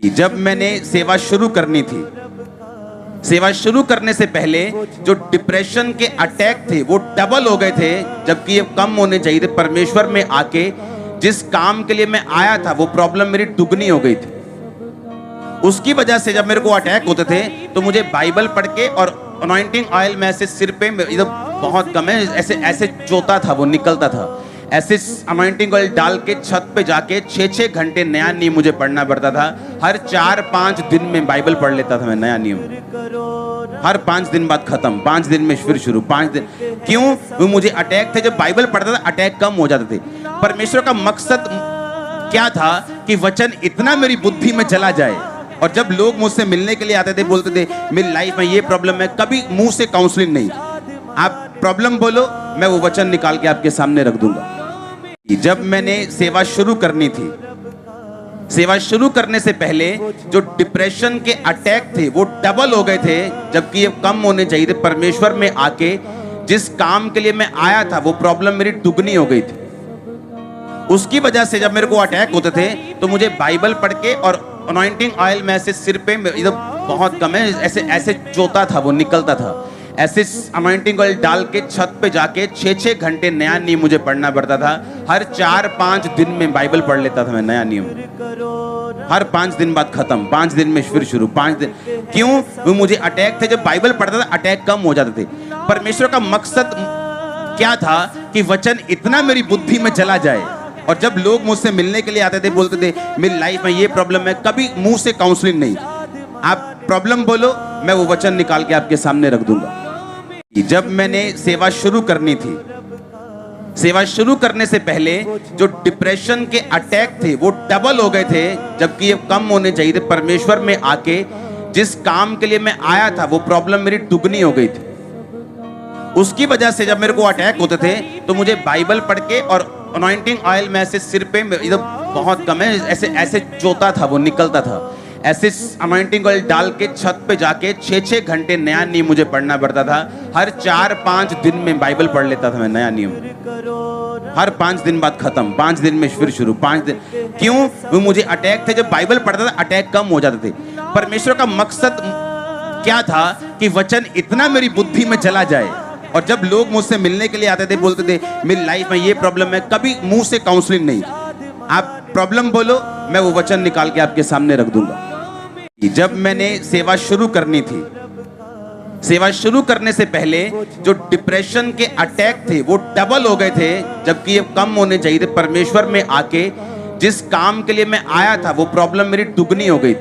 जब मैंने सेवा शुरू करनी थी, सेवा शुरू करने से पहले जो डिप्रेशन के अटैक थे वो डबल हो गए थे, जबकि ये कम होने चाहिए थे। परमेश्वर में आके जिस काम के लिए मैं आया था वो प्रॉब्लम मेरी दुगनी हो गई थी। उसकी वजह से जब मेरे को अटैक होते थे तो मुझे बाइबल पढ़ के और अनॉइंटिंग ऑयल में ऐसे सिर पे इधर बहुत कम है, ऐसे ऐसे चोता था, वो निकलता था। ऐसे अनॉइंटिंग ऑयल डाल के छत पे जाके 6-6 घंटे नया नियम मुझे पढ़ना पड़ता था। हर 4-5 दिन में बाइबल पढ़ लेता था मैं, नया नियम। हर 5 दिन बाद खत्म, 5 दिन में फिर शुरू, 5 दिन। क्यों? वो मुझे अटैक थे, जब बाइबल पढ़ता था अटैक कम हो जाते थे। परमेश्वर का मकसद क्या था कि वचन इतना मेरी बुद्धि में चला जाए, और जब लोग मुझसे मिलने के लिए आते थे बोलते थे मेरी लाइफ में ये प्रॉब्लम है, कभी मुंह से काउंसलिंग नहीं, आप प्रॉब्लम बोलो, मैं वो वचन निकाल के आपके सामने रख दूंगा। जब मैंने सेवा शुरू करनी थी, सेवा शुरू करने से पहले जो डिप्रेशन के अटैक थे वो डबल हो गए थे, जबकि ये कम होने चाहिए थे। परमेश्वर में आके जिस काम के लिए मैं आया था वो प्रॉब्लम मेरी दुगनी हो गई थी। उसकी वजह से जब मेरे को अटैक होते थे तो मुझे बाइबल पढ़ के और अनॉइंटिंग ऑयल में ऐसे सिर पे इधर बहुत कम है, ऐसे ऐसे चोता था, वो निकलता था। ऐसे अनॉइंटिंग ऑयल डाल के छत पे जाके 6-6 घंटे नया नियम मुझे पढ़ना पड़ता था। हर 4-5 दिन में बाइबल पढ़ लेता था मैं, नया नियम। हर 5 दिन बाद खत्म, 5 दिन में फिर शुरू, 5 दिन। क्यों? वो मुझे अटैक थे, जब बाइबल पढ़ता था अटैक कम हो जाते थे। परमेश्वर का मकसद क्या था कि वचन इतना मेरी बुद्धि में चला जाए, और जब लोग मुझसे मिलने के लिए आते थे बोलते थे मेरी लाइफ में ये प्रॉब्लम है, कभी मुंह से काउंसलिंग नहीं, आप प्रॉब्लम बोलो, मैं वो वचन निकाल के आपके सामने रख दूंगा। जब मैंने सेवा शुरू करनी थी, सेवा शुरू करने से पहले जो डिप्रेशन के अटैक थे वो डबल हो गए थे, जबकि ये कम होने चाहिए थे। परमेश्वर में आके जिस काम के लिए मैं आया था वो प्रॉब्लम मेरी दुगनी हो गई थी। उसकी वजह से जब मेरे को अटैक होते थे तो मुझे बाइबल पढ़ के और अनॉइंटिंग ऑयल में ऐसे सिर पे इधर बहुत कम है, ऐसे ऐसे चोता था, वो निकलता था। ऐसे अनॉइंटिंग ऑयल डाल के छत पे जाके 6-6 घंटे नया नियम मुझे पढ़ना पड़ता था। हर 4-5 दिन में बाइबल पढ़ लेता था मैं, नया नियम। हर 5 दिन बाद खत्म, 5 दिन में फिर शुरू, 5 दिन। क्यों? वो मुझे अटैक थे, जब बाइबल पढ़ता था अटैक कम हो जाते थे। परमेश्वर का मकसद क्या था कि वचन इतना मेरी बुद्धि में चला जाए, और जब लोग मुझसे मिलने के लिए आते थे बोलते थे मेरी लाइफ में ये प्रॉब्लम है, कभी मुंह से काउंसलिंग नहीं, आप प्रॉब्लम बोलो, मैं वो वचन निकाल के आपके सामने रख दूंगा। जब मैंने सेवा शुरू करनी थी, सेवा शुरू करने से पहले जो डिप्रेशन के अटैक थे वो डबल हो गए थे, जबकि ये कम होने चाहिए थे। परमेश्वर में आके जिस काम के लिए मैं आया था वो प्रॉब्लम मेरी दुगनी हो गई थी।